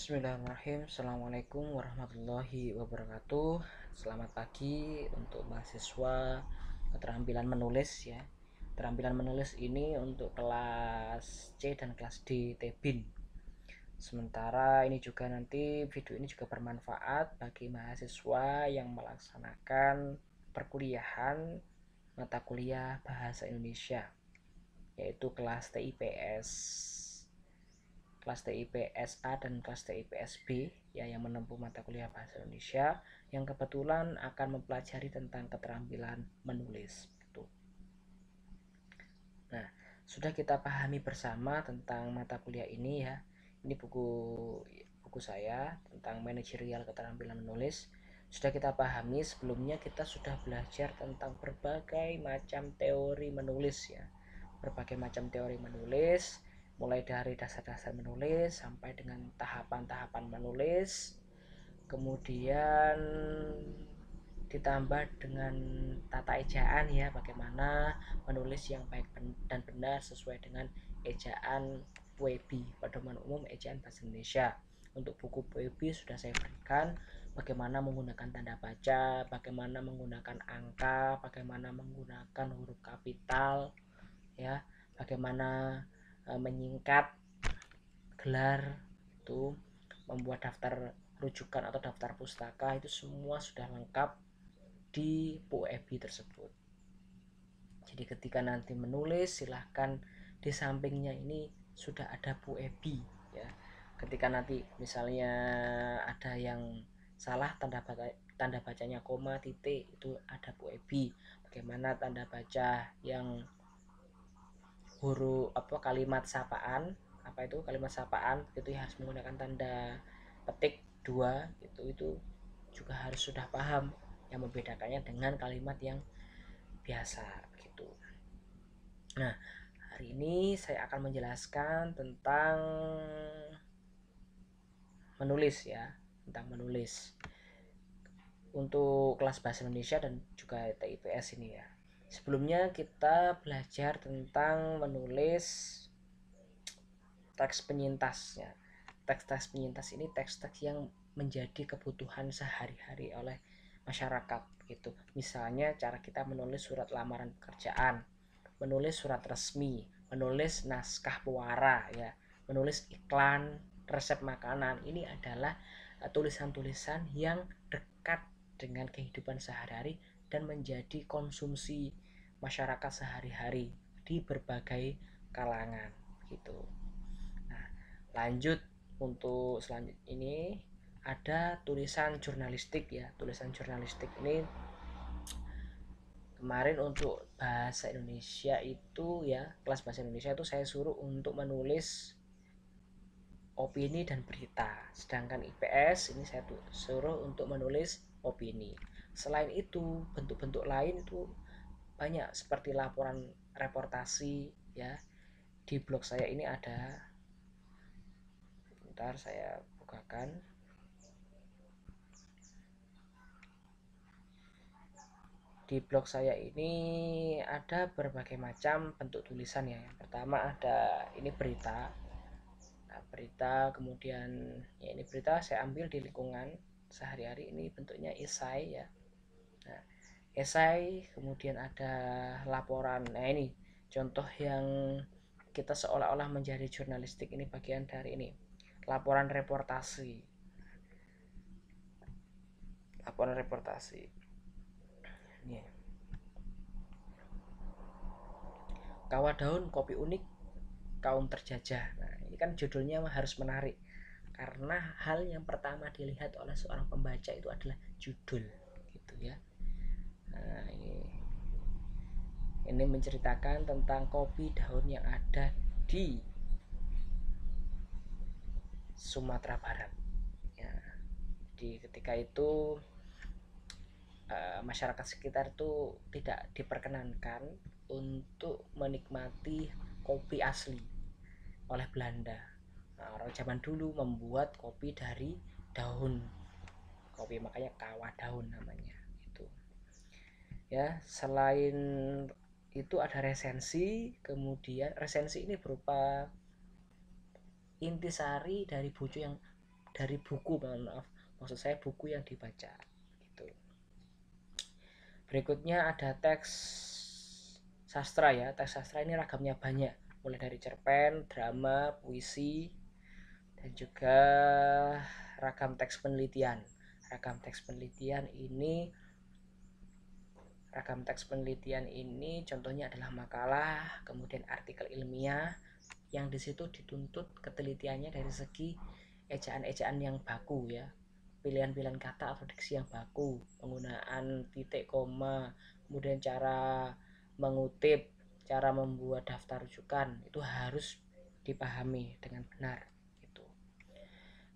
Bismillahirrahmanirrahim. Assalamualaikum warahmatullahi wabarakatuh. Selamat pagi untuk mahasiswa keterampilan menulis ya. Keterampilan menulis ini untuk kelas C dan kelas D Tebin. Sementara ini juga nanti video ini juga bermanfaat bagi mahasiswa yang melaksanakan perkuliahan mata kuliah bahasa Indonesia, yaitu kelas TIPS, kelas TIPS A dan kelas TIPS B ya, yang menempuh mata kuliah bahasa Indonesia yang kebetulan akan mempelajari tentang keterampilan menulis gitu. Nah, sudah kita pahami bersama tentang mata kuliah ini ya. Ini buku saya tentang manajerial keterampilan menulis. Sudah kita pahami, sebelumnya kita sudah belajar tentang berbagai macam teori menulis ya. Berbagai macam teori menulis, mulai dari dasar-dasar menulis sampai dengan tahapan-tahapan menulis, kemudian ditambah dengan tata ejaan ya, bagaimana menulis yang baik dan benar sesuai dengan ejaan PUEBI, pedoman umum ejaan bahasa Indonesia. Untuk buku PUEBI sudah saya berikan bagaimana menggunakan tanda baca, bagaimana menggunakan angka, bagaimana menggunakan huruf kapital ya, bagaimana menyingkat gelar, itu membuat daftar rujukan atau daftar pustaka, itu semua sudah lengkap di PUEBI tersebut. Jadi ketika nanti menulis, silahkan di sampingnya ini sudah ada PUEBI ya. Ketika nanti misalnya ada yang salah tanda bacanya koma, titik, itu ada PUEBI. Bagaimana tanda baca yang huruf kalimat sapaan, kalimat sapaan itu harus menggunakan tanda petik 2, itu juga harus sudah paham yang membedakannya dengan kalimat yang biasa gitu. Nah, hari ini saya akan menjelaskan tentang menulis ya, tentang menulis untuk kelas bahasa Indonesia dan juga TIPS ini ya. Sebelumnya kita belajar tentang menulis teks penyintasnya. Teks-teks penyintas ini teks-teks yang menjadi kebutuhan sehari-hari oleh masyarakat gitu. Misalnya cara kita menulis surat lamaran pekerjaan, menulis surat resmi, menulis naskah puara ya, menulis iklan, resep makanan. Ini adalah tulisan-tulisan yang dekat dengan kehidupan sehari-hari dan menjadi konsumsi masyarakat sehari-hari di berbagai kalangan gitu. Nah, lanjut untuk selanjutnya ini ada tulisan jurnalistik ya. Tulisan jurnalistik ini kemarin untuk bahasa Indonesia itu ya, kelas bahasa Indonesia itu saya suruh untuk menulis opini dan berita, sedangkan IPS ini saya suruh untuk menulis opini. Selain itu bentuk-bentuk lain itu banyak, seperti laporan reportasi ya. Di blog saya ini ada, bentar saya bukakan. Di blog saya ini ada berbagai macam bentuk tulisan ya. Yang pertama ada ini berita. Nah, berita, kemudian ya ini berita saya ambil di lingkungan sehari-hari, ini bentuknya esai ya. Nah, esai, kemudian ada laporan. Nah, ini contoh yang kita seolah-olah menjadi jurnalistik, ini bagian dari ini. Laporan reportasi. Laporan reportasi. Ini. Kawah daun kopi unik kaum terjajah. Nah, ini kan judulnya harus menarik karena hal yang pertama dilihat oleh seorang pembaca itu adalah judul gitu ya. Nah, ini menceritakan tentang kopi daun yang ada di Sumatera Barat ya. Jadi ketika itu masyarakat sekitar itu tidak diperkenankan untuk menikmati kopi asli oleh Belanda. Nah, orang zaman dulu membuat kopi dari daun kopi, makanya kawah daun namanya itu ya. Selain itu ada resensi, kemudian resensi ini berupa intisari dari buku yang dari buku, maaf, maksud saya buku yang dibaca gitu. Berikutnya ada teks sastra ya. Teks sastra ini ragamnya banyak, mulai dari cerpen, drama, puisi, dan juga ragam teks penelitian. Ragam teks penelitian ini contohnya adalah makalah, kemudian artikel ilmiah yang disitu dituntut ketelitiannya dari segi ejaan-ejaan yang baku ya, pilihan-pilihan kata atau diksi yang baku, penggunaan titik, koma, kemudian cara mengutip, cara membuat daftar rujukan itu harus dipahami dengan benar. Itu.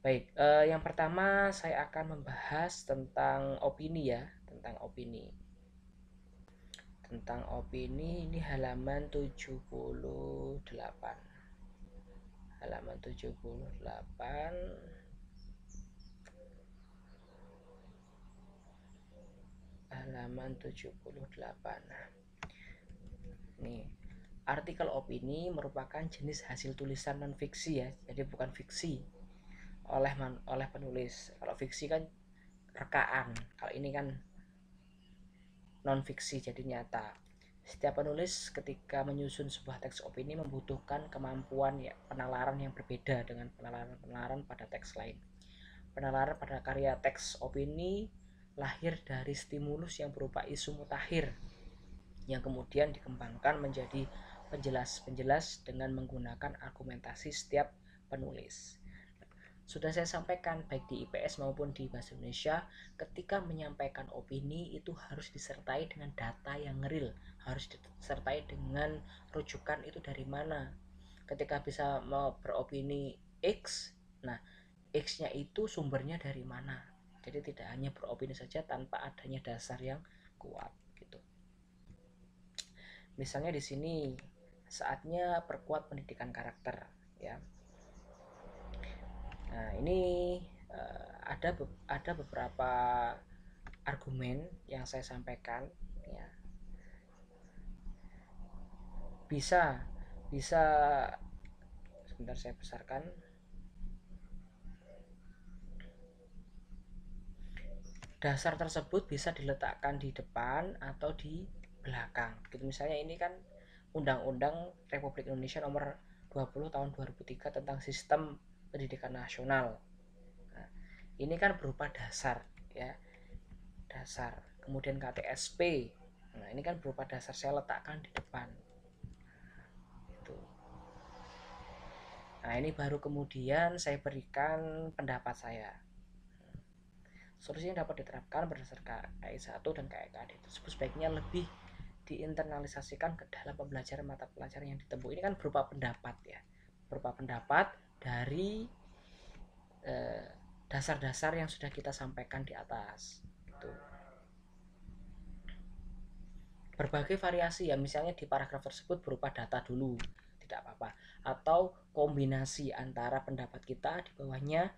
Baik, yang pertama saya akan membahas tentang opini ya, tentang opini. Tentang opini ini halaman 78. Halaman 78. Halaman 78. Nih, artikel opini merupakan jenis hasil tulisan non fiksi ya, jadi bukan fiksi oleh penulis. Kalau fiksi kan rekaan, kalau ini kan non fiksi, jadi nyata. Setiap penulis ketika menyusun sebuah teks opini membutuhkan kemampuan ya penalaran yang berbeda dengan penalaran pada teks lain. Penalaran pada karya teks opini lahir dari stimulus yang berupa isu mutakhir yang kemudian dikembangkan menjadi penjelas-penjelas dengan menggunakan argumentasi setiap penulis. Sudah saya sampaikan baik di IPS maupun di Bahasa Indonesia, ketika menyampaikan opini itu harus disertai dengan data yang real, harus disertai dengan rujukan itu dari mana. Ketika bisa mau beropini X, nah X-nya itu sumbernya dari mana. Jadi tidak hanya beropini saja tanpa adanya dasar yang kuat gitu. Misalnya di sini saatnya perkuat pendidikan karakter ya. Nah, ini ada beberapa argumen yang saya sampaikan ya. Bisa sebentar saya besarkan. Dasar tersebut bisa diletakkan di depan atau di belakang. Gitu misalnya ini kan Undang-Undang Republik Indonesia Nomor 20 Tahun 2003 tentang Sistem Pendidikan Nasional. Nah, ini kan berupa dasar ya. Dasar. Kemudian KTSP. Nah, ini kan berupa dasar, saya letakkan di depan. Itu. Nah, ini baru kemudian saya berikan pendapat saya. Solusi yang dapat diterapkan berdasarkan KI 1 dan KI tersebut sebaiknya lebih diinternalisasikan ke dalam pembelajaran mata pelajaran yang ditempuh. Ini kan berupa pendapat ya, berupa pendapat dari dasar-dasar yang sudah kita sampaikan di atas. Gitu. Berbagai variasi ya, misalnya di paragraf tersebut berupa data dulu, tidak apa-apa, atau kombinasi antara pendapat kita di bawahnya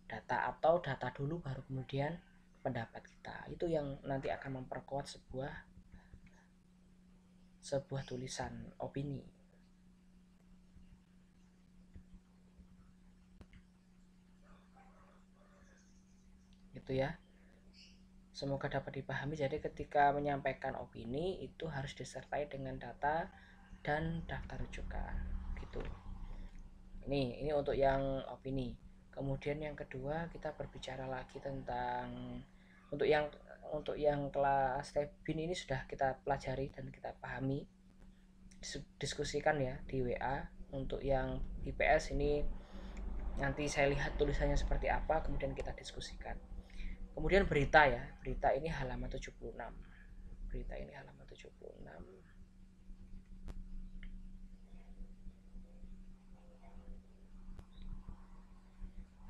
data, atau data dulu baru kemudian pendapat kita. Itu yang nanti akan memperkuat sebuah tulisan opini. Gitu ya. Semoga dapat dipahami. Jadi ketika menyampaikan opini itu harus disertai dengan data dan daftar rujukan. Gitu. Ini untuk yang opini. Kemudian yang kedua kita berbicara lagi tentang untuk yang kelas Tebin ini sudah kita pelajari dan kita pahami, diskusikan ya di WA. Untuk yang IPS ini nanti saya lihat tulisannya seperti apa, kemudian kita diskusikan. Kemudian berita ya, berita ini halaman 76. Berita ini halaman 76.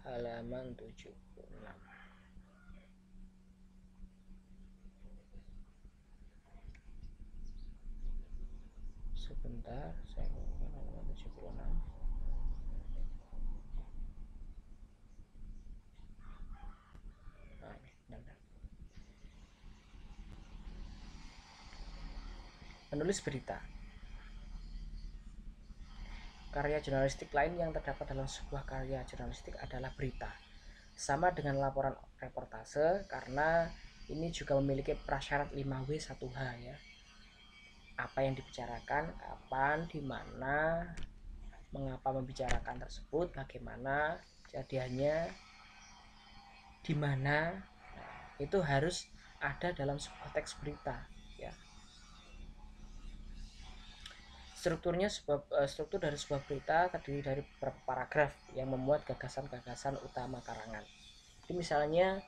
Halaman 76. Sebentar, saya halaman 76. Menulis berita. Karya jurnalistik lain yang terdapat dalam sebuah karya jurnalistik adalah berita. Sama dengan laporan reportase, karena ini juga memiliki prasyarat 5W1H ya. Apa yang dibicarakan, kapan, di mana, mengapa membicarakan tersebut, bagaimana kejadiannya, di mana, itu harus ada dalam sebuah teks berita ya. Struktur dari sebuah berita terdiri dari beberapa paragraf yang memuat gagasan-gagasan utama karangan. Jadi misalnya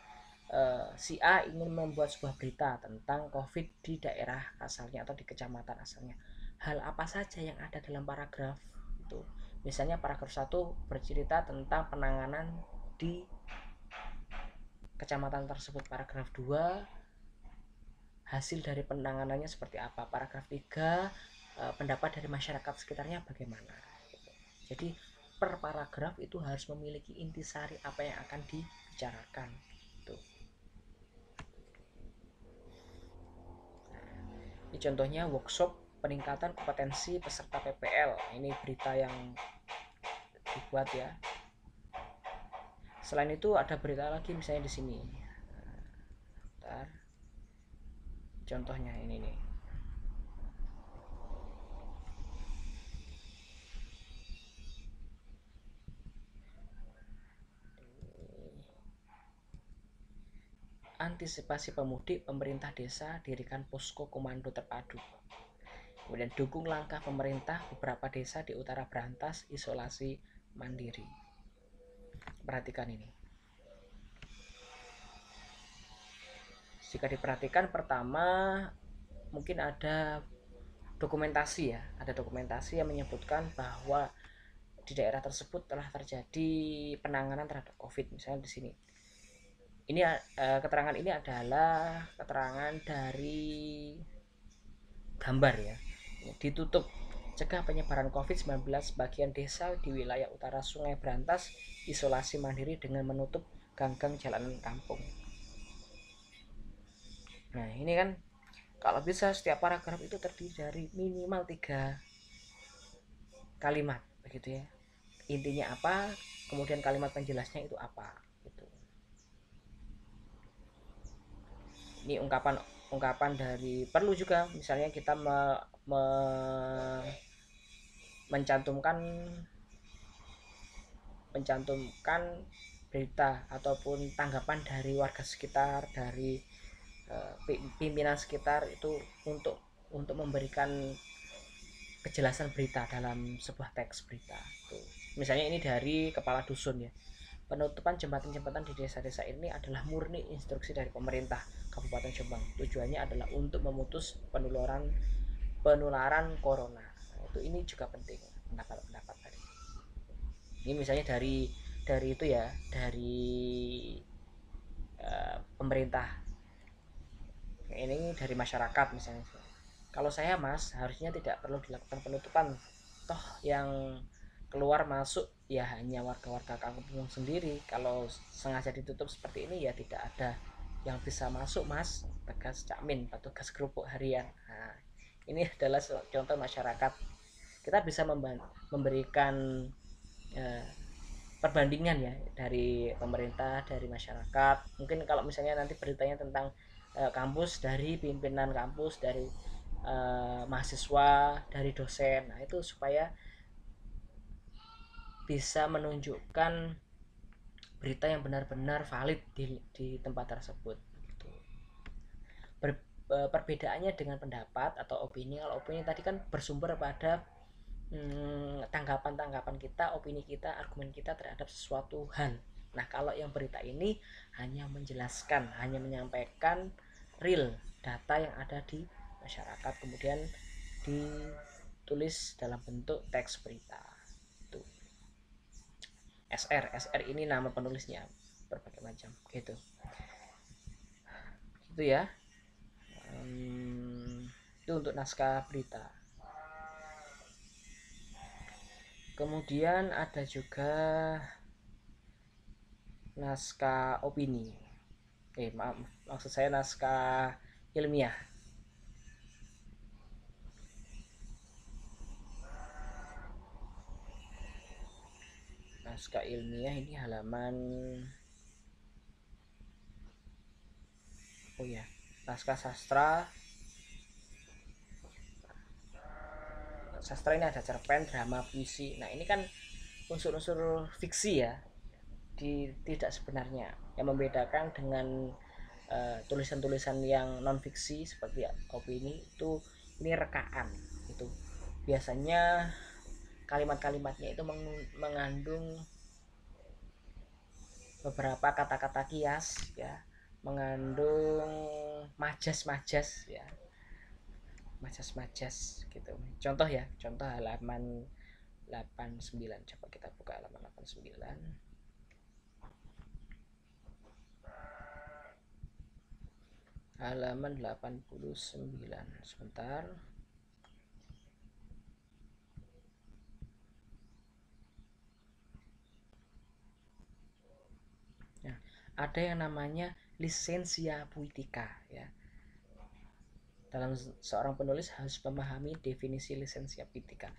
si A ingin membuat sebuah berita tentang COVID di daerah asalnya atau di kecamatan asalnya. Hal apa saja yang ada dalam paragraf itu? Misalnya paragraf 1 bercerita tentang penanganan di kecamatan tersebut. Paragraf 2 hasil dari penanganannya seperti apa. Paragraf 3 pendapat dari masyarakat sekitarnya bagaimana. Jadi per paragraf itu harus memiliki intisari apa yang akan dibicarakan. Tuh. Ini contohnya workshop peningkatan kompetensi peserta PPL. Ini berita yang dibuat ya. Selain itu ada berita lagi misalnya di sini. Bentar. Contohnya ini nih. Antisipasi pemudik, pemerintah desa dirikan posko komando terpadu. Kemudian dukung langkah pemerintah beberapa desa di utara berantas isolasi mandiri. Perhatikan ini. Jika diperhatikan, pertama mungkin ada dokumentasi ya, ada dokumentasi yang menyebutkan bahwa di daerah tersebut telah terjadi penanganan terhadap COVID. Misalnya di sini. Ini keterangan ini adalah keterangan dari gambar ya. Ditutup cegah penyebaran COVID-19 bagian desa di wilayah utara Sungai Berantas isolasi mandiri dengan menutup gang-gang jalanan kampung. Nah ini kan kalau bisa setiap paragraf itu terdiri dari minimal 3 kalimat begitu ya. Intinya apa, kemudian kalimat penjelasnya itu apa gitu. Ini ungkapan dari perlu juga misalnya kita mencantumkan berita ataupun tanggapan dari warga sekitar, dari pimpinan sekitar itu untuk memberikan kejelasan berita dalam sebuah teks berita. Tuh. Misalnya ini dari kepala dusun ya. Penutupan jembatan-jembatan di desa-desa ini adalah murni instruksi dari pemerintah Kabupaten Jombang. Tujuannya adalah untuk memutus penularan corona. Nah, ini juga penting pendapat tadi. Ini misalnya dari itu ya, dari pemerintah. Ini dari masyarakat misalnya. Kalau saya Mas, harusnya tidak perlu dilakukan penutupan. Toh yang keluar masuk ya hanya warga-warga kampung sendiri. Kalau sengaja ditutup seperti ini ya tidak ada yang bisa masuk Mas, tegas Cakmin, petugas kerupuk harian. Nah, ini adalah contoh masyarakat. Kita bisa memberikan perbandingan ya dari pemerintah, dari masyarakat. Mungkin kalau misalnya nanti beritanya tentang kampus, dari pimpinan kampus, dari mahasiswa, dari dosen. Nah, itu supaya bisa menunjukkan berita yang benar-benar valid di tempat tersebut. Perbedaannya dengan pendapat atau opini, kalau opini tadi kan bersumber pada tanggapan-tanggapan kita, opini kita, argumen kita terhadap sesuatu hal. Nah kalau yang berita ini hanya menjelaskan, hanya menyampaikan real data yang ada di masyarakat, kemudian ditulis dalam bentuk teks berita. Itu SR ini nama penulisnya, berbagai macam gitu. Itu ya. Itu untuk naskah berita. Kemudian ada juga naskah opini. Maksud saya naskah ilmiah. Naskah ilmiah ini halaman Oh ya, naskah sastra ini ada cerpen, drama, puisi. Nah ini kan unsur-unsur fiksi ya, tidak sebenarnya. Yang membedakan dengan tulisan-tulisan yang non fiksi seperti opini itu, ini rekaan. Itu biasanya kalimat-kalimatnya itu mengandung beberapa kata-kata kias ya, mengandung majas-majas ya, majas-majas gitu. Contoh ya, contoh halaman 89, coba kita buka halaman 89. Halaman 89 sebentar. Nah, ada yang namanya lisensia puitika ya. Dalam seorang penulis harus memahami definisi lisensia puitika.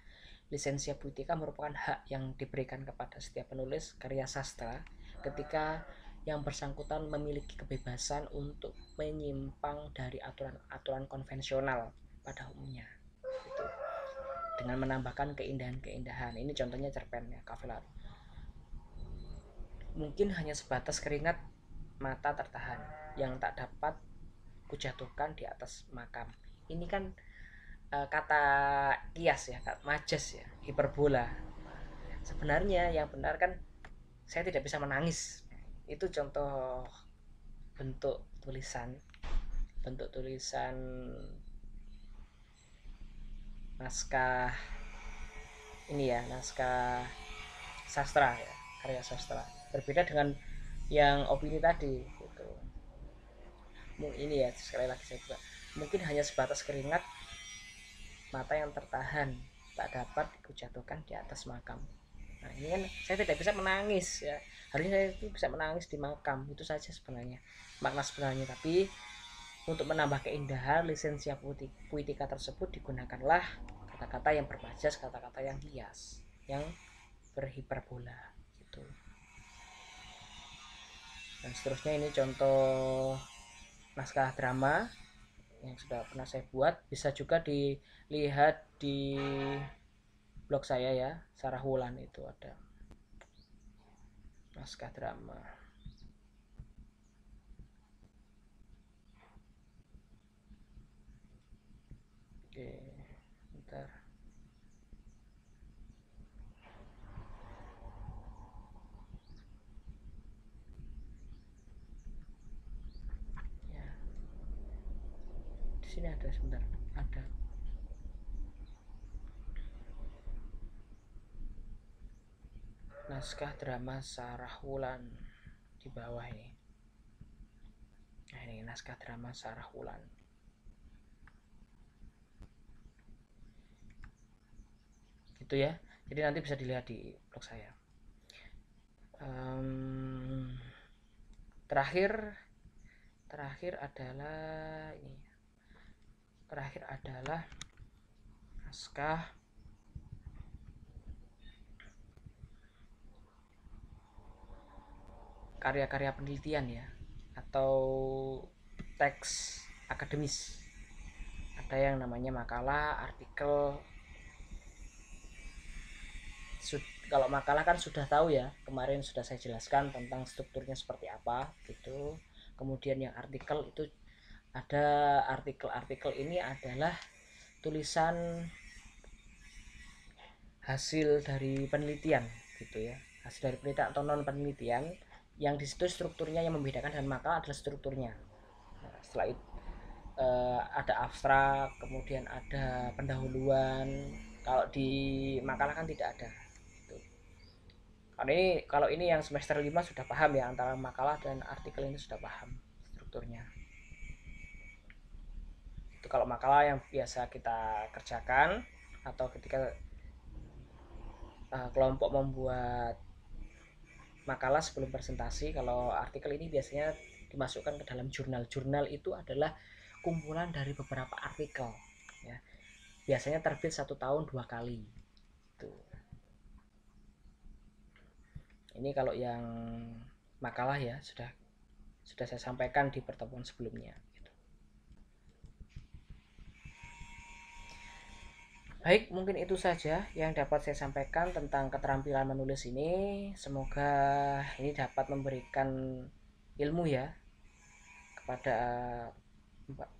Lisensia puitika merupakan hak yang diberikan kepada setiap penulis karya sastra ketika yang bersangkutan memiliki kebebasan untuk menyimpang dari aturan-aturan konvensional pada umumnya. Itu dengan menambahkan keindahan-keindahan. Ini contohnya cerpennya Kavelar. Mungkin hanya sebatas keringat mata tertahan yang tak dapat kujatuhkan di atas makam. Ini kan kata kias ya, kata majas ya, hiperbola. Sebenarnya yang benar kan saya tidak bisa menangis. Itu contoh bentuk tulisan, naskah ini ya, naskah sastra ya, karya sastra. Berbeda dengan yang opini tadi gitu. Ini ya, sekali lagi saya buka. Mungkin hanya sebatas keringat mata yang tertahan tak dapat kujatuhkan di atas makam. Nah ini kan saya tidak bisa menangis ya, harusnya saya itu bisa menangis di makam, itu saja sebenarnya makna sebenarnya. Tapi untuk menambah keindahan lisensia puitika tersebut digunakanlah kata-kata yang bermajas, kata-kata yang hias, yang berhiperbola gitu. Dan seterusnya ini contoh naskah drama yang sudah pernah saya buat, bisa juga dilihat di blog saya ya, Sarah Wulan, itu ada naskah drama. Oke, bentar. Ya, di sini ada, sebentar, ada. Naskah drama Sarah Wulan di bawah ini. Nah, ini naskah drama Sarah Wulan. Gitu ya. Jadi nanti bisa dilihat di blog saya. Terakhir adalah ini. Terakhir adalah naskah karya-karya penelitian ya, atau teks akademis. Ada yang namanya makalah, artikel. Kalau makalah kan sudah tahu ya, kemarin sudah saya jelaskan tentang strukturnya seperti apa gitu. Kemudian yang artikel itu, ada artikel ini adalah tulisan hasil dari penelitian gitu ya, hasil dari penelitian atau non penelitian, yang di situ strukturnya yang membedakan dengan makalah adalah strukturnya. Nah, setelah itu ada abstrak, kemudian ada pendahuluan. Kalau di makalah kan tidak ada. Kalau ini yang semester 5 sudah paham ya, antara makalah dan artikel ini sudah paham strukturnya. Itu kalau makalah yang biasa kita kerjakan atau ketika kelompok membuat makalah sebelum presentasi. Kalau artikel ini biasanya dimasukkan ke dalam jurnal. Jurnal itu adalah kumpulan dari beberapa artikel ya. Biasanya terbit 1 tahun 2 kali. Tuh. Ini kalau yang makalah ya sudah saya sampaikan di pertemuan sebelumnya. Baik, mungkin itu saja yang dapat saya sampaikan tentang keterampilan menulis ini. Semoga ini dapat memberikan ilmu ya kepada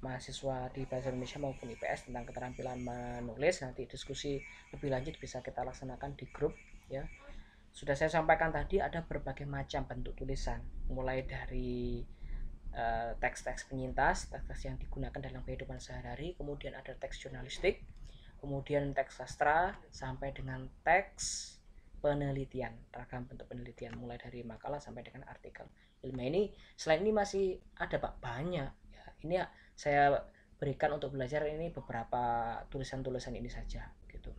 mahasiswa di Bahasa Indonesia maupun IPS tentang keterampilan menulis. Nanti diskusi lebih lanjut bisa kita laksanakan di grup ya. Sudah saya sampaikan tadi ada berbagai macam bentuk tulisan, mulai dari teks-teks penyintas, teks-teks yang digunakan dalam kehidupan sehari-hari, kemudian ada teks jurnalistik, kemudian teks sastra, sampai dengan teks penelitian, ragam bentuk penelitian mulai dari makalah sampai dengan artikel ilmiah. Ini selain ini masih ada Pak, banyak ya. Ini ya, saya berikan untuk belajar ini beberapa tulisan-tulisan ini saja gitu.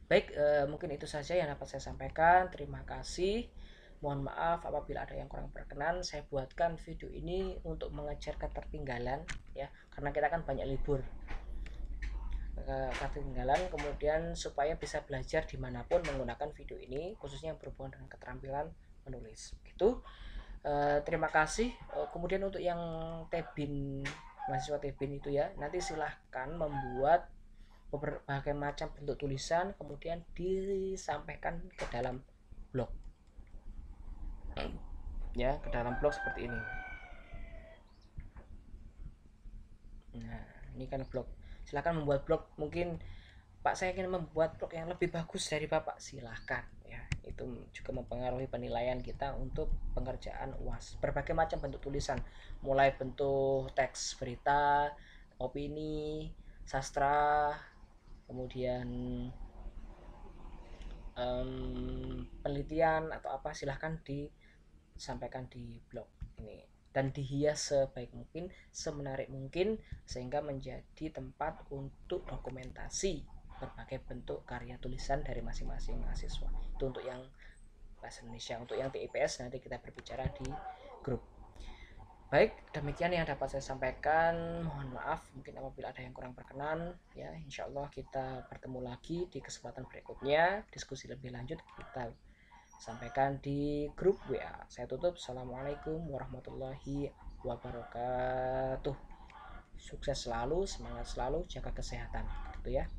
Baik, mungkin itu saja yang dapat saya sampaikan. Terima kasih. Mohon maaf apabila ada yang kurang berkenan. Saya buatkan video ini untuk mengejar ketertinggalan ya, karena kita kan banyak libur ketinggalan, kemudian supaya bisa belajar dimanapun menggunakan video ini, khususnya yang berhubungan dengan keterampilan menulis gitu. Terima kasih. Kemudian untuk yang Tebin, mahasiswa Tebin itu ya, nanti silahkan membuat berbagai macam bentuk tulisan kemudian disampaikan ke dalam blog ya, ke dalam blog seperti ini. Nah, ini kan blog, silahkan membuat blog. Mungkin Pak, saya ingin membuat blog yang lebih bagus dari Bapak, silahkan ya. Itu juga mempengaruhi penilaian kita untuk pengerjaan UAS. Berbagai macam bentuk tulisan, mulai bentuk teks berita, opini, sastra, kemudian penelitian atau apa, silahkan disampaikan di blog ini dan dihias sebaik mungkin, semenarik mungkin, sehingga menjadi tempat untuk dokumentasi berbagai bentuk karya tulisan dari masing-masing mahasiswa. Itu untuk yang bahasa Indonesia. Untuk yang TIPS nanti kita berbicara di grup. Baik, demikian yang dapat saya sampaikan. Mohon maaf mungkin apabila ada yang kurang berkenan ya. Insya Allah kita bertemu lagi di kesempatan berikutnya. Diskusi lebih lanjut kita sampaikan di grup WA. Saya tutup. Assalamualaikum warahmatullahi wabarakatuh. Sukses selalu, semangat selalu, jaga kesehatan gitu ya.